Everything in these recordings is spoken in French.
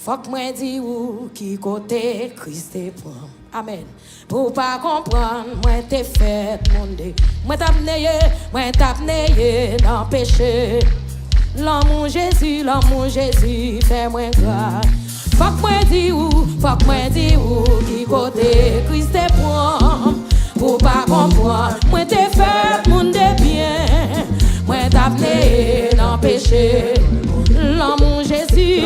Faut que moi dis où qui côté Christ te prend. Amen. Pour pas comprendre, moi t'es fait monde. Moi t'ap neye dans péché. L'amour Jésus fait moi grâce. Faut que moi dis où qui côté Christ te prend. Pour pas comprendre, moi t'es fait monde bien. Moi t'ap neye dans péché. L'amour Jésus.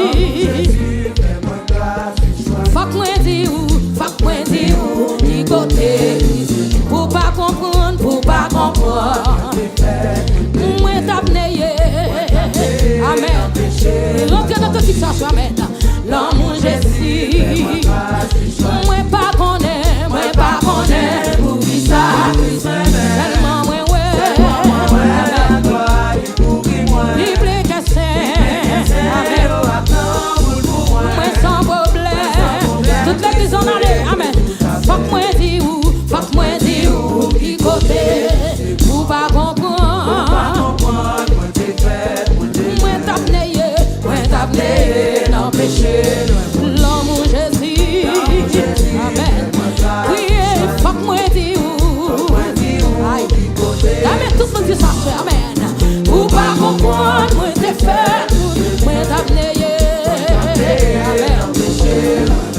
Faut que moi dis où, qui côté, pour pas comprendre, moi t'abneye, amen, l'autre dans toute fixation, amen, l'amour Jésus, moi pas connaît, pour qui ça, tellement moi libre que c'est, amen, moi sans problème, toute l'église en allée, amen. Faut que moi dis où, qui côté, pour pas comprendre, moi t'abneye, dans péché, l'amour Jésus, amen. Priez, faut que moi dis où, amen, tout le monde dit ça, amen. Pour pas comprendre, moi t'es fait, moi t'abneye, amen.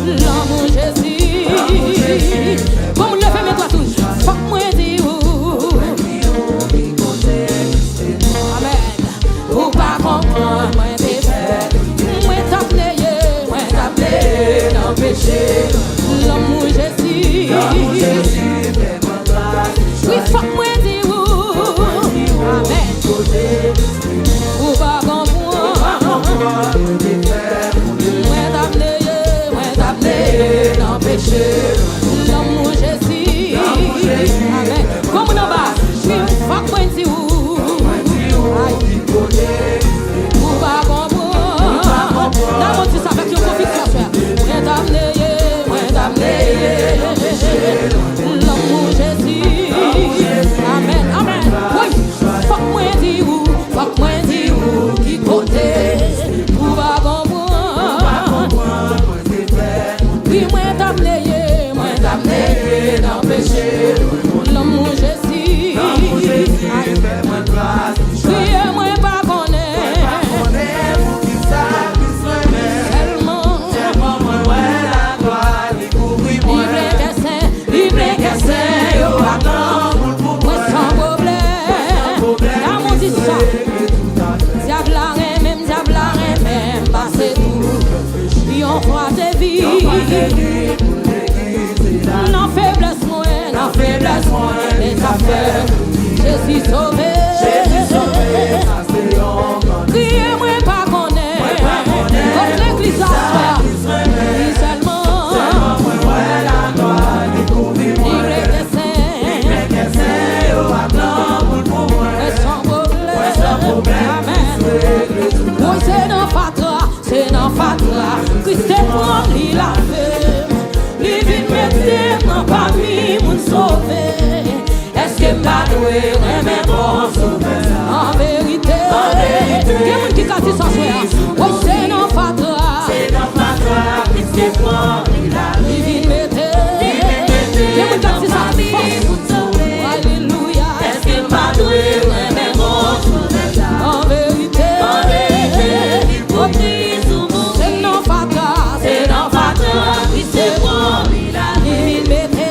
L'amour Jésus, comme le fait mes doigts tous, faut que moi dis où, amen, pour pas comprendre, moi t'es fait, moi t'appeler, dans péché, l'amour Jésus, oui, faut que moi dis où, amen, pour pas comprendre, dans péché, l'amour Jésus, amen. Comme on va, oui, faut moi dire où, pour pas comprendre, dans mon fils avec une conviction, moi t'amener, l'amour Jésus, amen, amen. Oui, faut moi dire où, qui côté, pour pas comprendre. Oui, moi t'amener dans péché, l'amour Jésus, oui, moi pas connaît, tellement, libre que c'est, yo attends, moi sans problème, dans mon dit ça, diable même, passer tout, yon croit de vie. Non faiblesse moi, les affaires, Jésus sauvé, criez-moi pas connaît, toute l'église à soi, oui seulement, libre que c'est, et sans problème, amen, oui c'est dans fatra, Christ est prend li la paix. Pas mis mon sauver. Est-ce que m'a doué mais bon sauver? En vérité, il y a monde qui casse sans soeur. Oh c'est non fatra, Christ est prend la vie mettez. Il y a monde qui casse sans soeur. Alléluia. Est-ce que m'a doué mais bon sauver? En vérité, oh c'est non fatra, Christ est prend la vie mettez.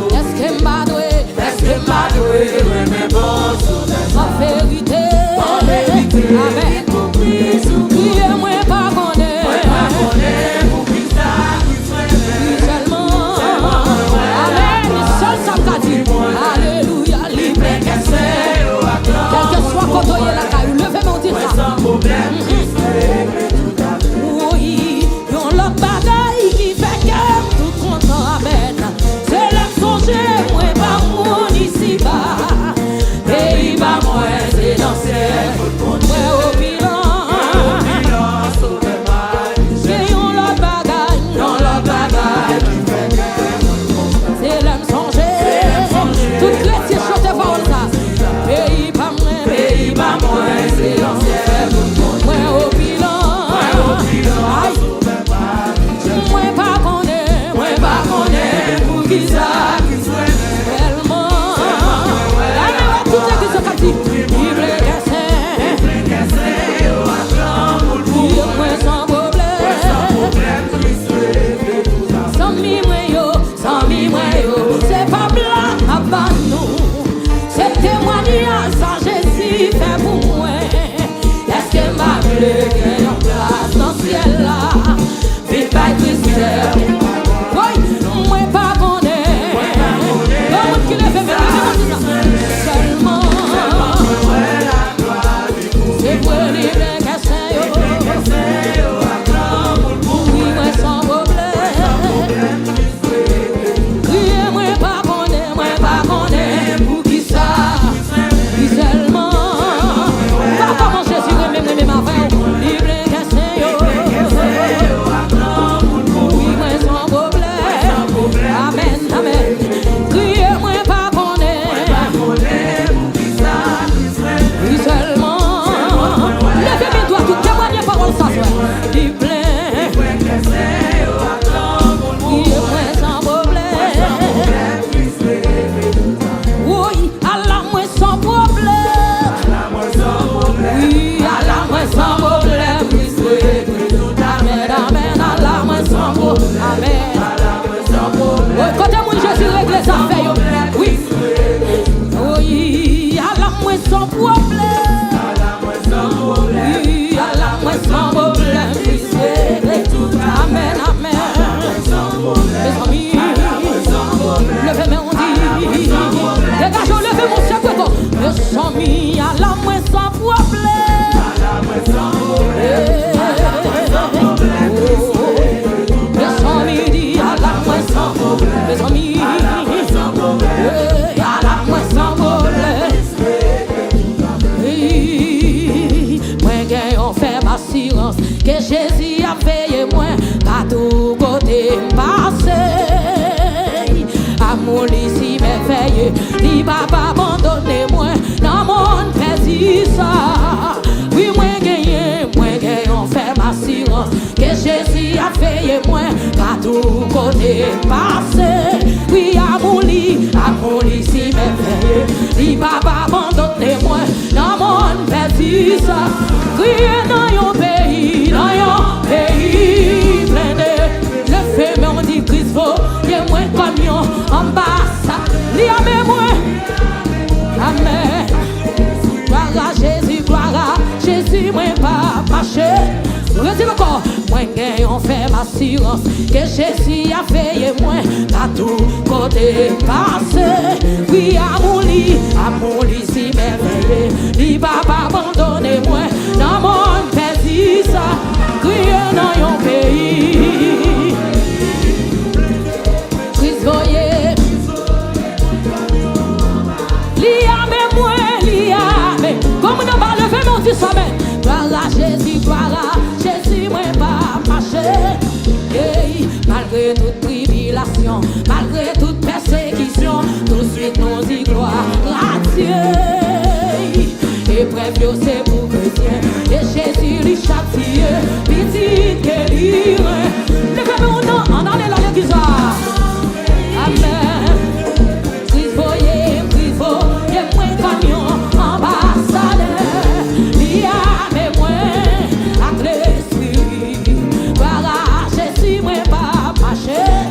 Est-ce que m'a doué, mais bon, en vérité, fait ma silence, que Jésus a veillé moi, à tout côté passé. Amour ici merveilleux, il va pas abandonner moi, dans mon perdu ça. Oui, moi gagné, on fait ma silence, que Jésus a veillé moi, à tout côté passé. Oui, amour ici merveilleux, il va pas abandonner moi, dans mon perdu ça. Crier dans un pays plein de le fait, mais on dit Christ vaut, il y a moins camion en bas, ça, il y a même moins. Amen. Gloire à Jésus, moi pas marcher. Redis encore, moi on fait ma silence, que Jésus a veillé moi, à tout côté passé. Oui, amour si merveilleux, il va pas abandonner moi, dans mon pays ça, crier dans un pays. Christ voyez, comme nous va lever mon Dieu sommet. Gloire à Jésus, moi pas marcher. Hey, malgré toute tribulation, malgré toute persécution, tout de suite nous dit gloire à Dieu. Épreuve c'est pour chrétien, et Jésus lui châtie, petit que lire. Levez mon nom, on en est dans l'église. Amen. Christ voyez, et moi camion en bas. Jésus, moi pas marcher.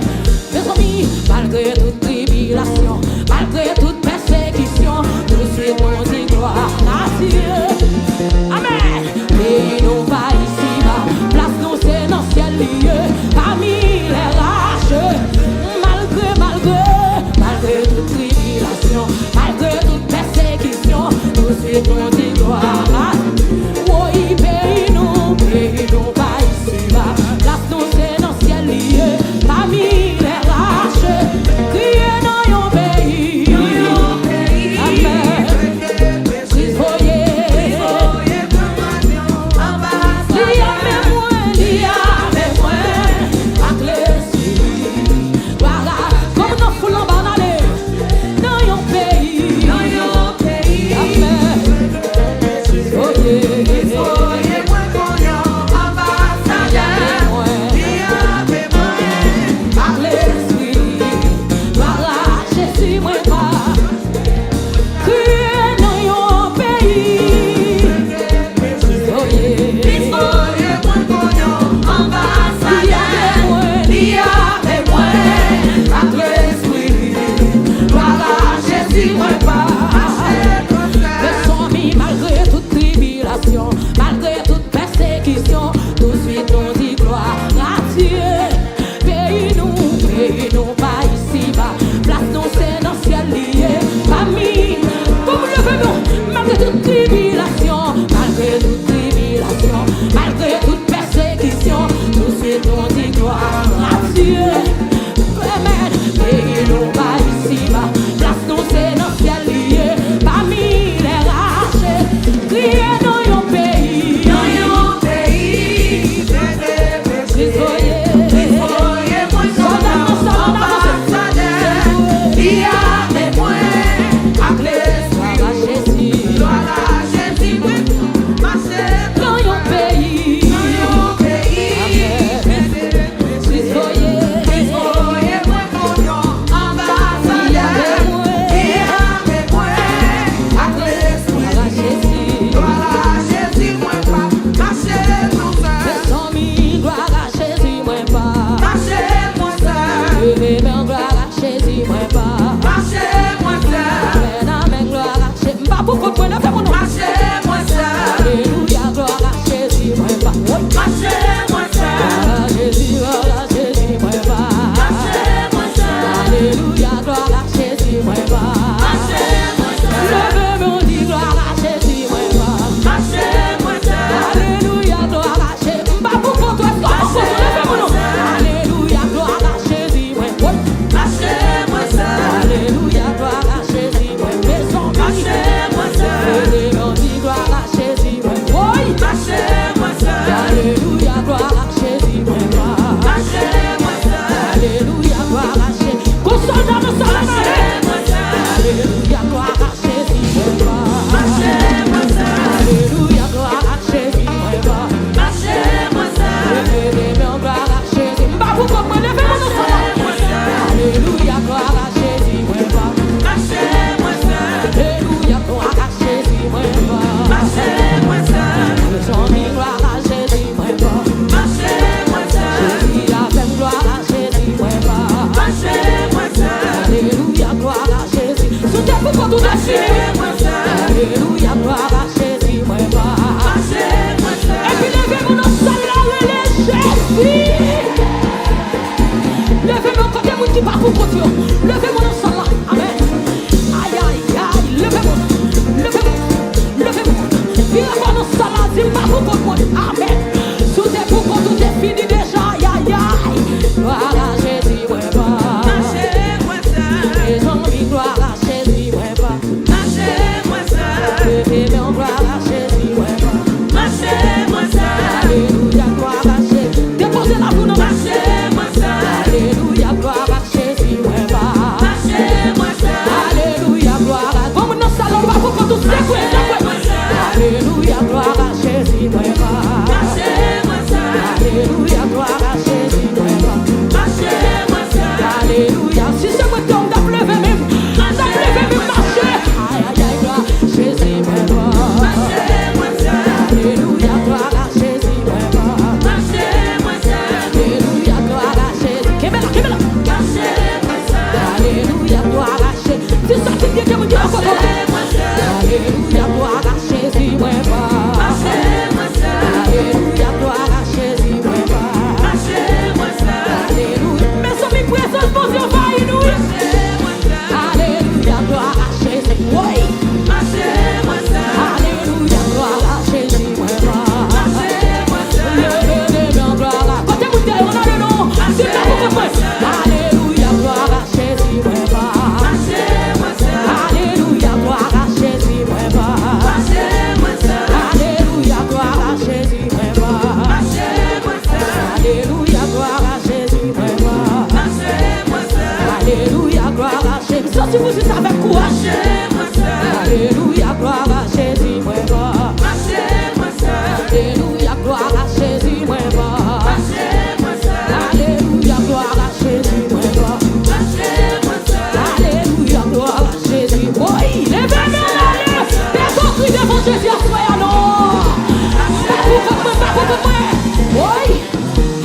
Oui,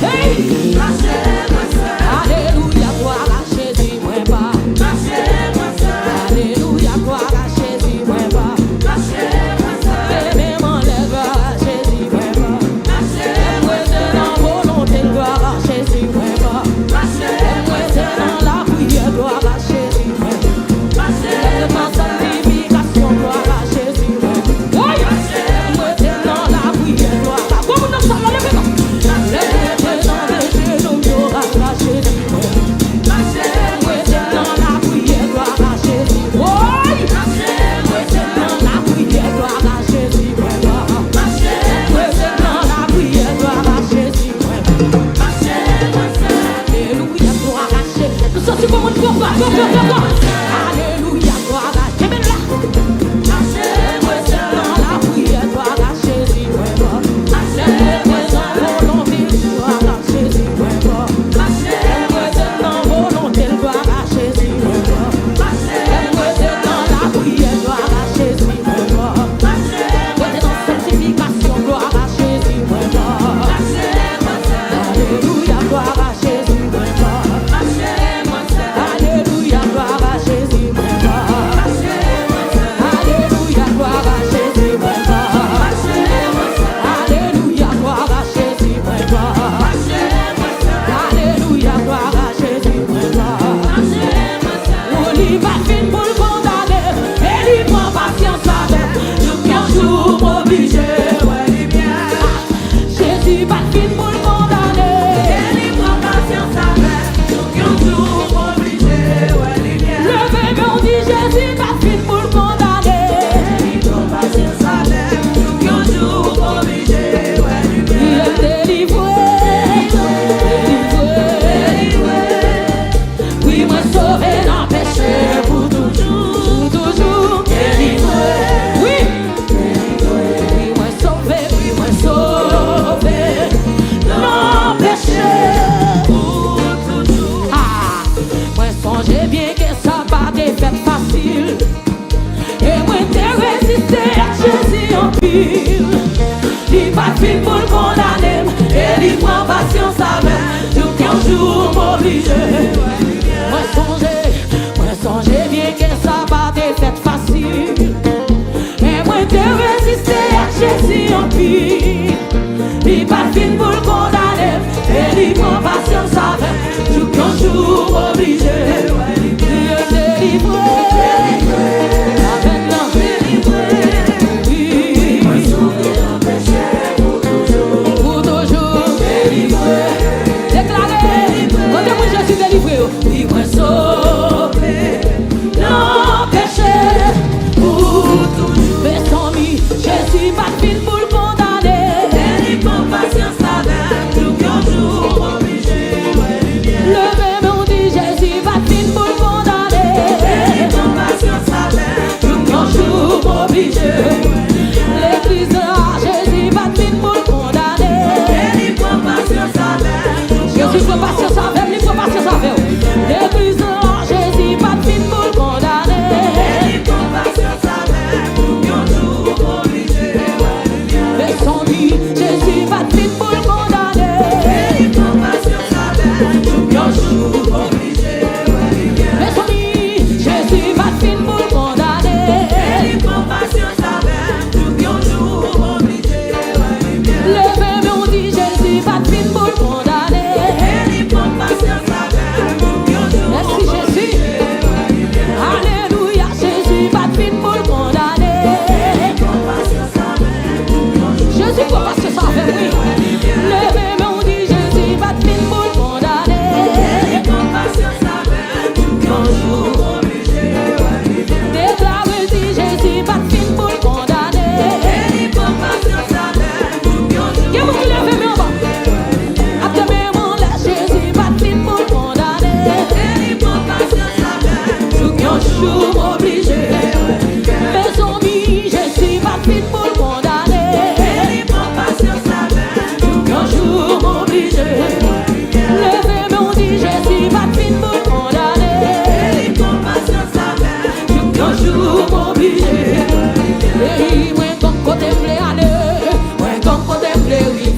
hey, alléluia, gloire à Jésus, moi pas. Alléluia, gloire à Jésus, moi pas. Même en lève à Jésus, moi pas. Moi c'est dans volonté, gloire à Jésus, moi pas. Moi c'est dans la prière, gloire à Jésus, moi pas. C'est ma sanctification, gloire à Jésus, moi pas. Moi c'est dans la prière, gloire à Jésus, moi pas. Alléluia, gloire à Jésus. Moi c'est dans la prière, gloire à Jésus, moi pas. Moi c'est dans volonté, gloire à Jésus, moi pas. Moi c'est dans volonté, gloire à Jésus, moi pas. Moi c'est dans la prière, gloire à Jésus, moi pas. Moi c'est dans sanctification, gloire à Jésus, moi pas. Alléluia, gloire à Jésus, moi pas. Alléluia, gloire à Jésus, moi pas. Alléluia, gloire à Jésus, moi pas. Alléluia, gloire à Jésus, moi pas. Alléluia, gloire à Jésus, moi pas. On lui va fin pour le condamner, et lui prend patience avec. Donc un jour obligé, ouais, lui bien. Jésus va fin pour le condamner, et lui prend patience avec. Donc un jour obligé, ouais, lui bien. Le bébé on dit Jésus va fin pour le condamner, et lui prend patience avec. Donc un jour obligé, ouais, lui bien. Il est délivré, délivré. Oui, moi sauvé dans le péché pour toujours, toujours délivré. Oui, oui, moi sauvé dans le péché pour toujours. Ah, moi songeais bien que ça va te faire facile, et moi t'ai résisté à Jésus en pile. Il va fin pour le condamner, et il prend patience avec. Donc un jour m'oblige. Moi songeais bien que ça va te faire facile, et moi t'ai résisté à Jésus en pile. Il va fin pour le condamner, et il prend patience avec. Donc un jour obligé. Il est délivré. Maintenant délivré. Oui, pour toujours délivré. Déclaré, rendez-moi Jésus délivré. Oui, moi sauvé dans le péché pour toujours. Mais sans lui, Jésus va fin pour le condamner,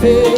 C'est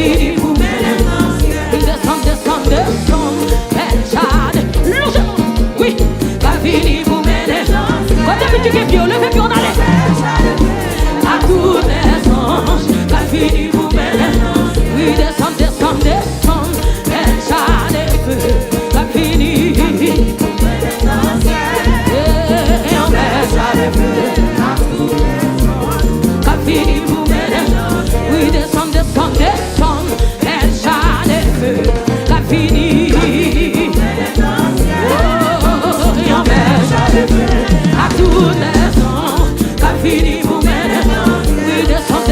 fini pour me descendre, elle chade, oui, qu'a fini pour me quand t'es petit que levez puis on allait à tous les anges, qu'a fini pour me oui, descendre, elle chade, qu'a fini pour me et on met chade, qu'a fini pour me oui, descendre, elle chade, qu'a fini à tous les ans, qu'a fini pour m'aider. Oui, descendre,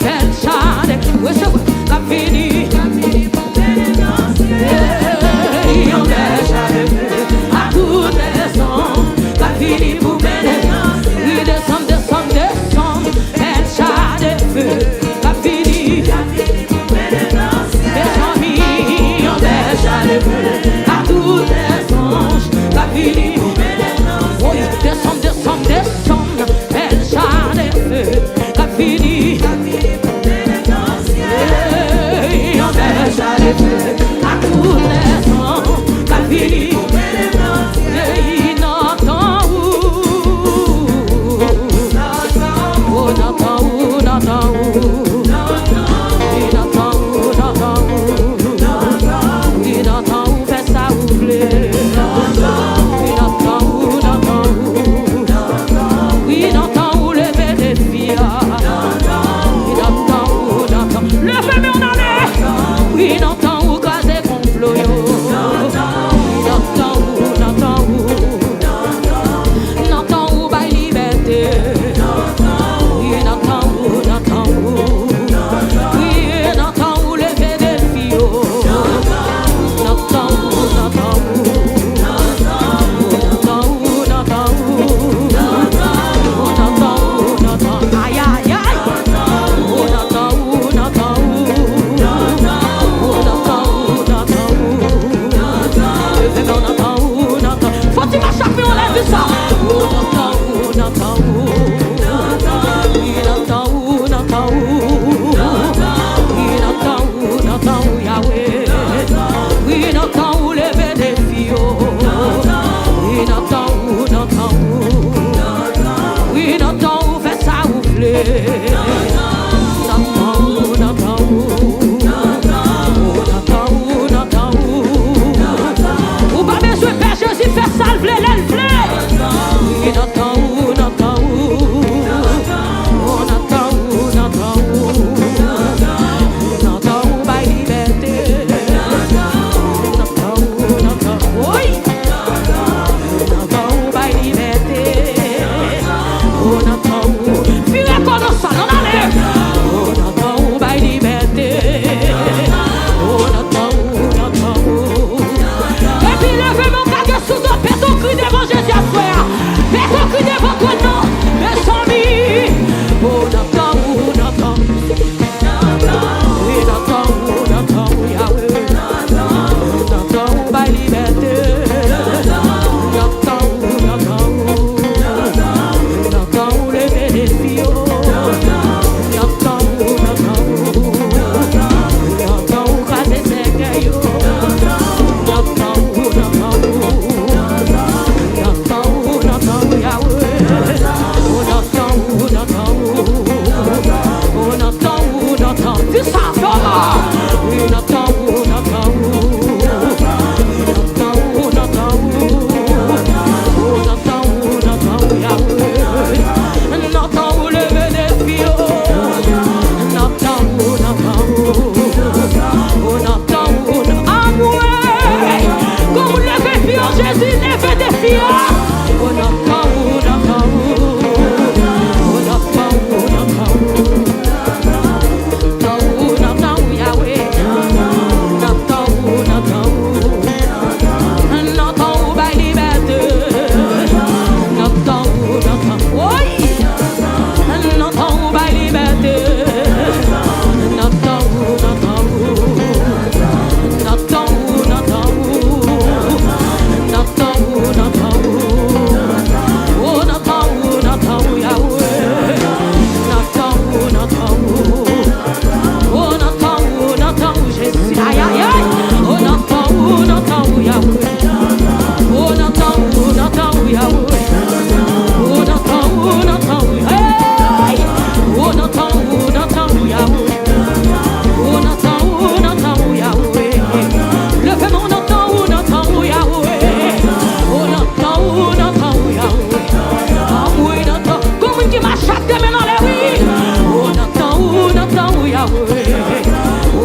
elle chade. Oui, c'est vrai, qu'a fini pour m'aider. À tous les ans, qu'a fini pour m'aider. Oui, descendre, elle chade. Qu'a fini pour m'aider. Mes amis, on est chade. À tous les anges, qu'a fini pour m'aider. Descendre, elle chade, qu'a fini pour m'aider. On est chade, à tous les ans, qu'a fini pour m'aider. Il n'entend où, n'entend où.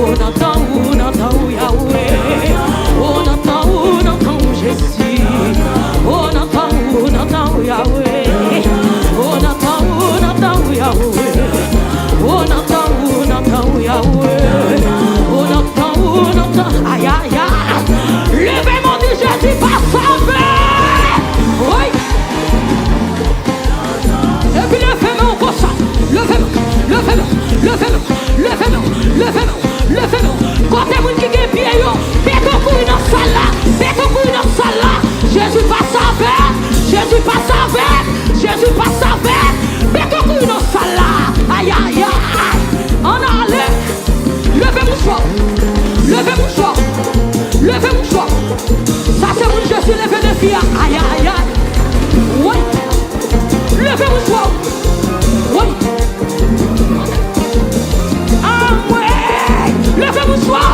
On entend Yahweh. On entend Jésus. On entend Yahweh. On entend Yahweh. On entend Yahweh. On entend. Aïe aïe aïe. Levez mon Dieu, Jésus va sauver. Oui. Et puis levez-moi comme ça. Levez-moi. Quand t'es moun qui gagne pied yo, fais ton coup dans salle là. Jésus pas sauvé. Jésus pas sauvé. Fais ton coup dans salle là. Aïe aïe aïe. On allait. Levez mon choix. Ça c'est mon Jésus levé de fille. Aïe aïe aïe. Oui. Levez mon choix. Oui. Ah ouais. Levez mon choix.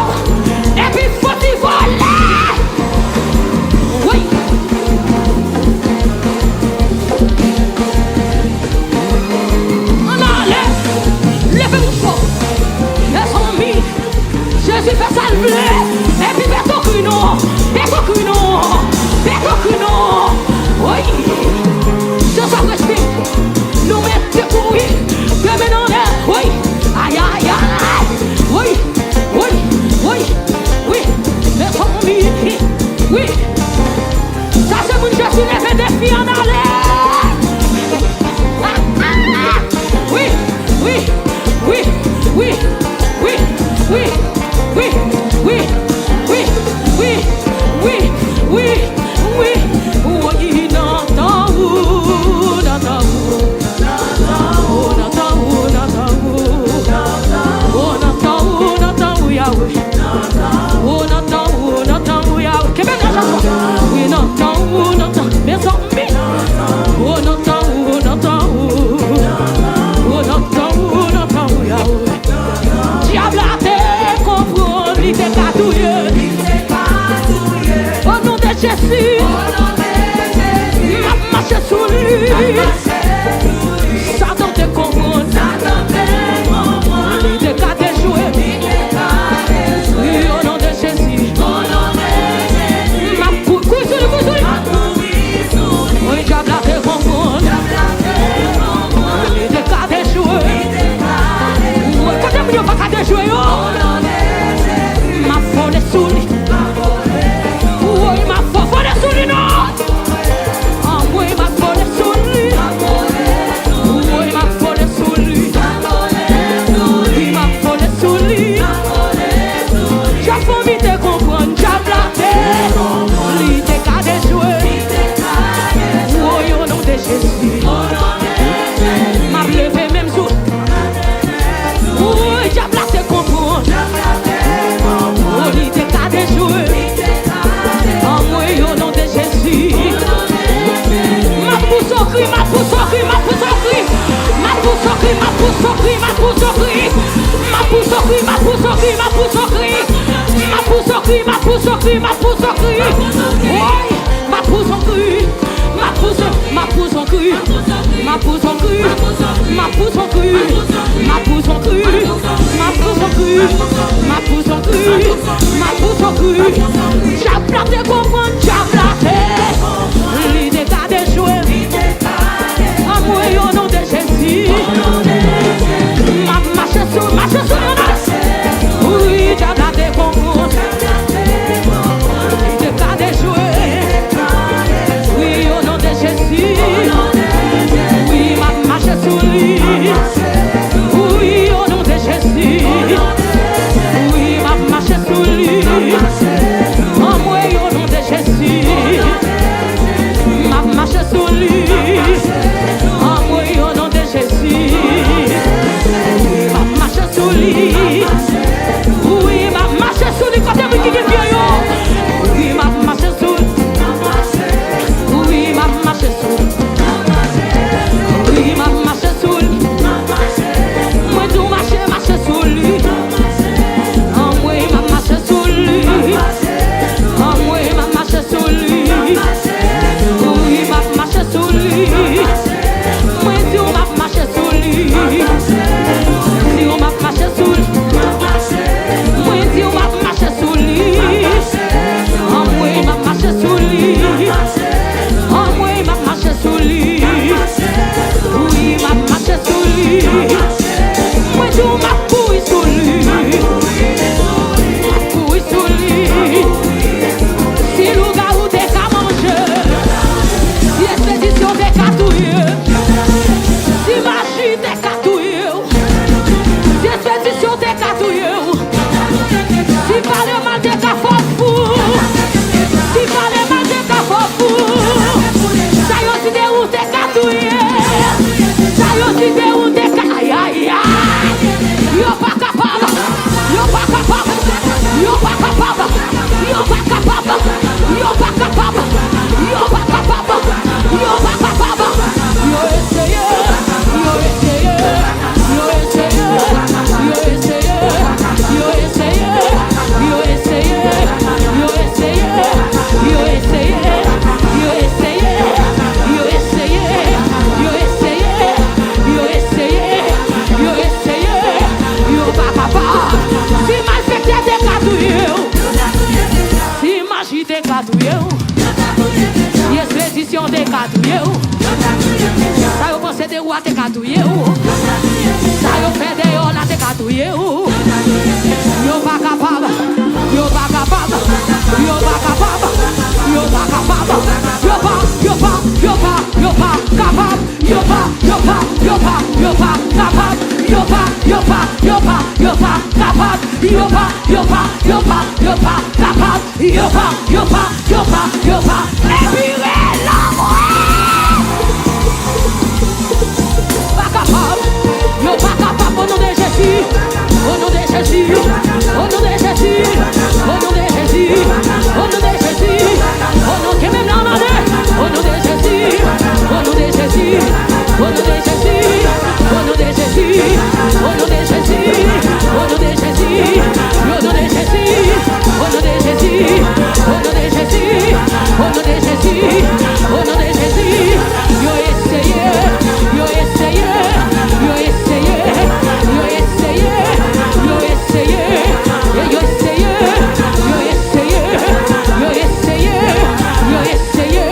Et puis faut y voler. Oui. On allait. Levez mon choix. Les amis. Jésus fait salver. Et puis fais ton cul non. Oui. Je sens respect. Nous mettons pour oui. Que maintenant oui. Aïe aïe aïe. Oui. Les amis. Oui. Ça c'est mon Jésus levé des filles en allée. Satan te comprend. Il te qu'a déjoué. Oui, au nom de Jésus. Ma couille. Oui, diable a te comprend. Il te qu'a déjoué. Oui, quand tu n'as pas qu'à déjouer. Ma folle est sous lui. Oui, ma folle est sous lui, non. ou a te katouye ou. Ça yo fait dehors la te katouye ou. Yo pas capable, yo pas capable, yo pas capable, yo pas capable, yo pas capable, yo pas capable, yo pas capable, yo pas capable, yo pas capable, yo pas capable, yo pas, libérez la pas capable, yo pas capable au nom de Jésus, au nom de Jésus, au nom de Jésus, au nom de Jésus, au nom de Jésus, au nom que même dans l'année, au nom de Jésus, au nom de Jésus, au nom de Jésus, au nom de Jésus, au nom de Jésus, au nom de Jésus, au nom de Jésus, au nom de Jésus, au nom de Jésus, au nom de Jésus, au nom de Jésus, yo essayé, yo essayé, yo essayé, yo essayé, yo essayé, yo essayé, yo essayé, yo essayé, yo essayé, yo essayé, yo essayé,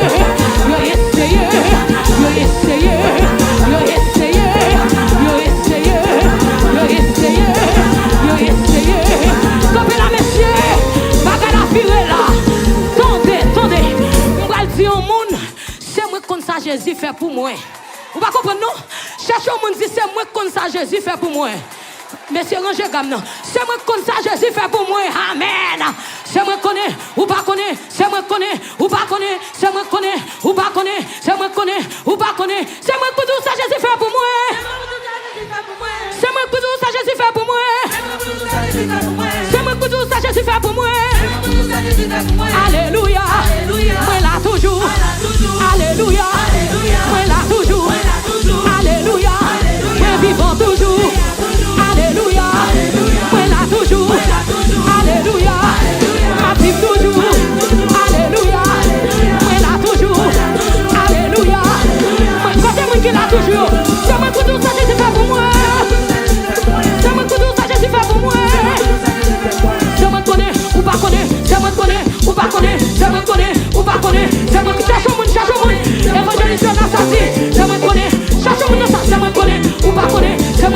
yo essayé, yo essayé, yo essayé, yo essayé. Comme la messieurs, bagarre la fille là. Tendez, on va le dire au monde, c'est moi comme ça Jésus fait pour moi. Vous pas comprendre non? Cherchez au monde dit c'est moi comme ça Jésus fait pour moi. Monsieur rangez gamme non. C'est moi comme ça Jésus fait pour moi. Amen. C'est moi connais ou pas connais, c'est moi connais ou pas connais, c'est moi connais ou pas connais, c'est moi connais ou pas connais, c'est moi pour tout ça Jésus fait pour moi. C'est moi pour tout ça Jésus fait pour moi. C'est moi pour tout ça Jésus fait pour moi. Alléluia. Moi là toujours. Alléluia. Moi là toujours. Alléluia. Moi vivant toujours. Alléluia. Moi là toujours. Alléluia. Ma vive toujours. Alléluia. Moi là toujours. Alléluia. Quand c'est moi qui l'a toujours. C'est moi pour tout ça Jésus fait pour moi. C'est moi pour tout ça Jésus fait pour moi. C'est moi connais ou pas connais. C'est moi connais ou pas connais. C'est moi connais ou pas connais. C'est moi qui cherche au monde. Évangéliste dans sa vie. C'est moi connais. Cherche au monde dans ça. C'est moi connais ou pas connais. C'est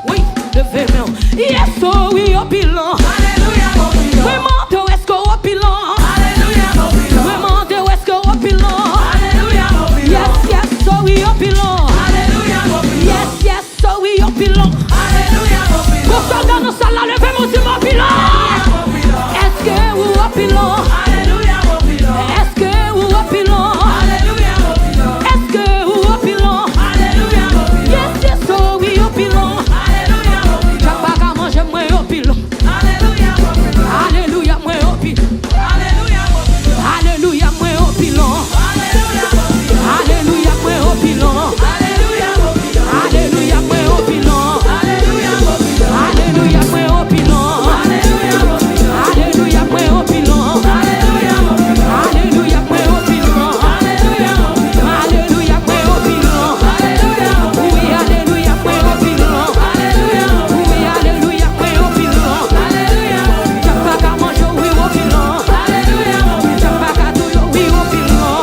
oui, levez main. Yes, oh oui, au bilan. Alléluia, au bilan. Vraiment, de est-ce qu'au bilan. Alléluia, au bilan. Vraiment, de est-ce qu'au bilan. Alléluia, au bilan. Yes, yes, oh oui, au bilan. Alléluia, au bilan. Yes, yes, oh oui, au bilan. Alléluia, au bilan. Pour ça, dans nos salles, levez-moi sur mon bilan. Est-ce que vous au bilan? Alléluia, au bilan. Est-ce que vous au bilan? Alléluia, au bilan. Est-ce que vous au bilan? Alléluia, au bilan. Yes, yes, oh oui, au bilan. Alléluia, au bilan. J'ai pas qu'à manger, moi au bilan. Alléluia, au bilan. Alléluia, moi au bilan. Alléluia, moi au bilan. Alléluia, moi au bilan. Alléluia, moi au bilan. Alléluia, moi au bilan. Alléluia, moi au bilan. Alléluia, moi au bilan. Alléluia, moi au bilan. Oui, alléluia, moi au bilan. Oui, alléluia, moi au bilan. J'ai pas qu'à manger, oui, au bilan. J'ai pas qu'à tout, oui, au bilan.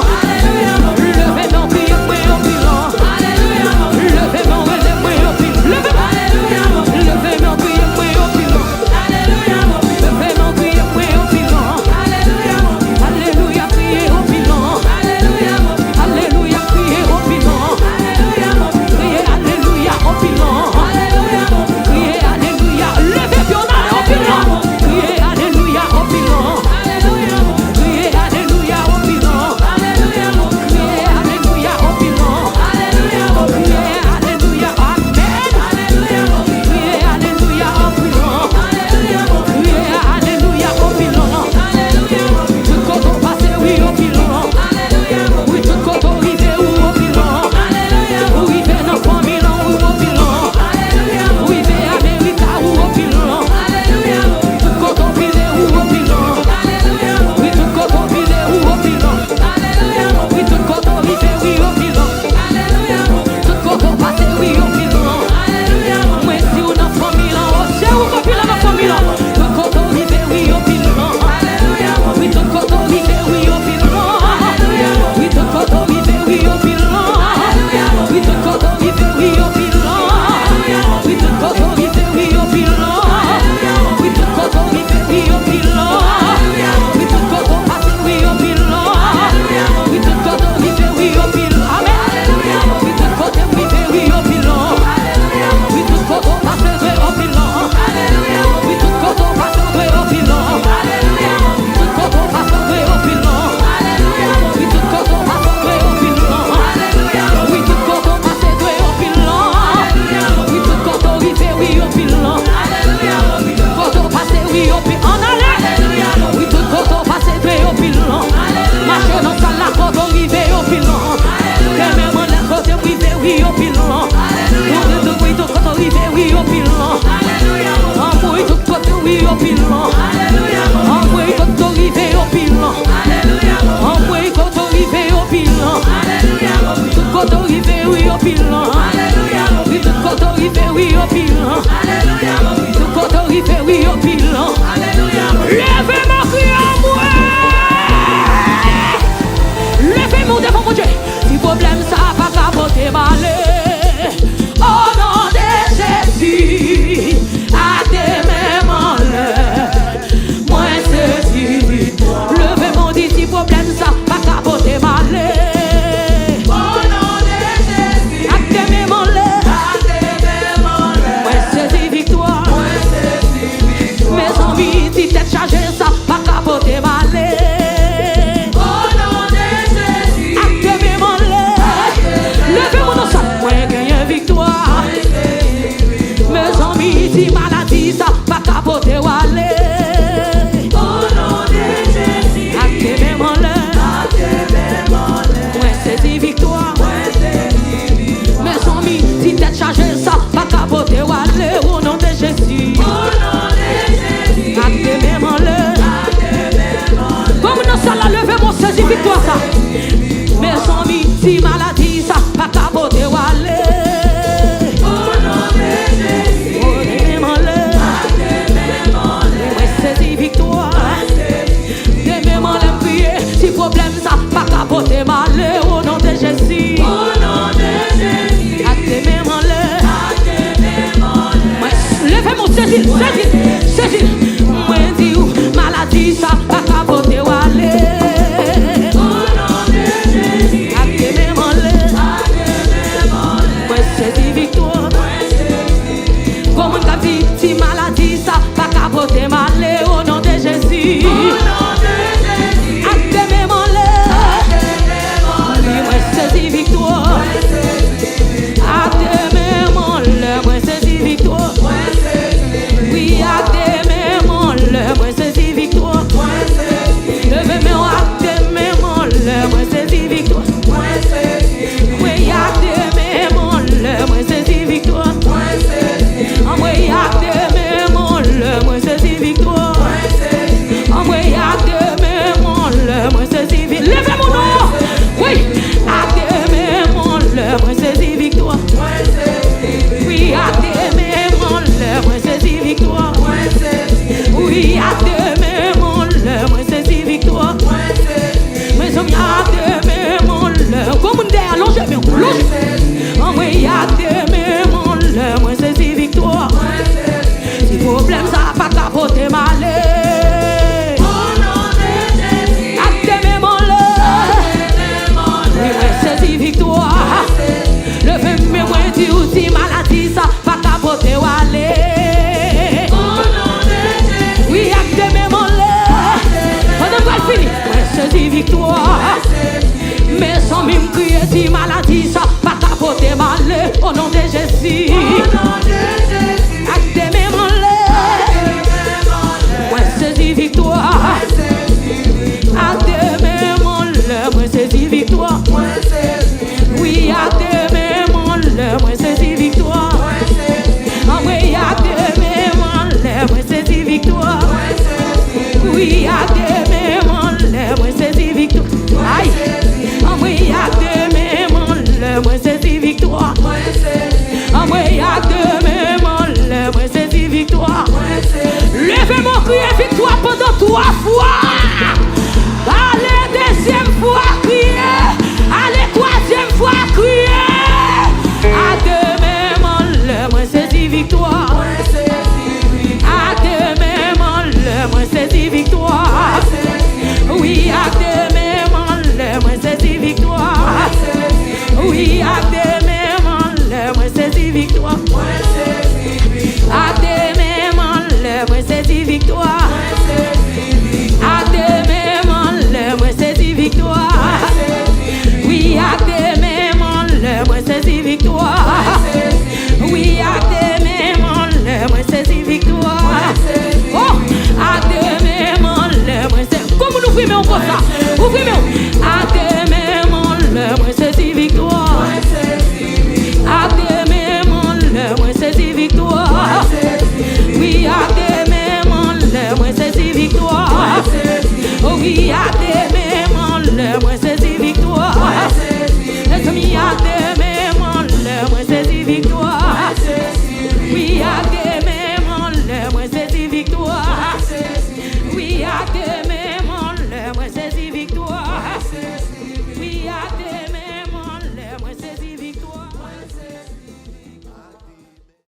Levez mon pied, moi au bilan. Levez mon pied, moi au bilan. Levez mon pied, moi au bilan. Levez mon pied, moi au bilan. Alléluia, priez au bilan. Alléluia, priez au bilan. Priez alléluia au bilan. Priez alléluia. Levez bien au bilan. Priez alléluia au bilan. Priez alléluia au bilan. Priez alléluia au bilan. Priez alléluia, amen. Priez alléluia au bilan. Priez alléluia au bilan. Tout quand on passe, oui, au bilan. Oui, tout quand on arrive, oui, au bilan. Oui, vers nos familles, oui, au bilan. Oui, vers Amérique, oui, au bilan. Tout quand on vile, oui, au bilan. Oui, tout quand on vile, oui, au bilan. Oui, tout quand on arrive, oui, au bilan. Tout quand on passe, oui, au bilan. Moi, si on a famille, c'est où au bilan, ma famille. Tout quand on arrive, oui, au bilan. Oui, tout quand on arrive, oui, au bilan. Oui, tout quand on arrive, oui, au bilan. Oui, tout quand on arrive, oui, au bilan. Oui, tout quand on arrive, oui, au bilan. Oui, tout quand on arrive, oui, au bilan. Oui, tout quand on passe, oui, au bilan. Oui, tout quand on arrive, oui, au bilan. Amen. Oui, tout quand on arrive, oui, au bilan. Oui, tout quand on passe, oui, au bilan. Oui, tout quand on passe, oui, au bilan. Tout quand on passe, oui, au bilan. Oui, tout quand on passe, oui, au bilan. Oui, tout quand on passe, oui, au bilan. Oui, tout quand on arrive, oui, au bilan. Quand on passe, oui, au bilan. En allée. Oui, tout quand on passe, oui, au bilan. Marche dans sa la quand on arrive, au bilan. Même en l'air, quand on arrive, oui, au bilan. Oui, tout quand on arrive, oui, au bilan. Oui, tout quand on arrive, au bilan. Oui, quand on arrive, au bilan. Oui, quand on arrive, au bilan. Tout quand on arrive, oui, au bilan. Oui, tout quand on arrive, oui, au bilan. Tout quand on arrive, oui, au bilan. Levez mon cri à moi. Levez mon devant mon Dieu. Si problème ça pas capoter malé. Au nom de Jésus, à tes mêmes en l'air. Moi c'est dit. Levez mon dit si problème ça pas capoter malé. Au nom de Jésus, à tes mêmes en l'air. Moi c'est dit victoire. Mes amis, si t'es chargé ça pas capoter malé. Victoire, mes amis, si maladie, ça pas capoter ou aller. Au nom de Jésus, à tes mêmes en l'air. Ouais, c'est des victoires. Mes amis, si t'es chargé, ça pas capoter ou aller. Au nom de Jésus, à tes mêmes en l'air. Comme nous sommes là, levez mon saisi victoire, ça. Mes amis, si maladie, ça pas capoter ou aller. Problème ça pas capoter malé au nom de Jésus. si maladie ça va t'apporter mal au nom de Jésus. Acte mes malheurs, moi saisis victoire. Acte mes malheurs, moi saisis victoire. Oui, acte mes malheurs, moi saisis victoire. Oui, acte mes malheurs, moi saisis victoire. Oui, acte mes malheurs, moi saisis victoire. Aïe. Oui, acte mes malheurs, moi saisis victoire. Oui, acte mes malheurs, moi saisis victoire. Levez mon cri et victoire pendant 3 fois. Allez, deuxième fois, crier. Allez, 3e fois, crier. Acte mes malheurs, moi saisis victoire. Acte mes malheurs, moi saisis victoire. Oui, acte mes malheurs, moi saisis victoire. Oui, acte mes malheurs, moi saisis victoire. Acte mes malheurs, moi saisis victoire. Acte mes malheurs, moi saisis victoire. Oui, acte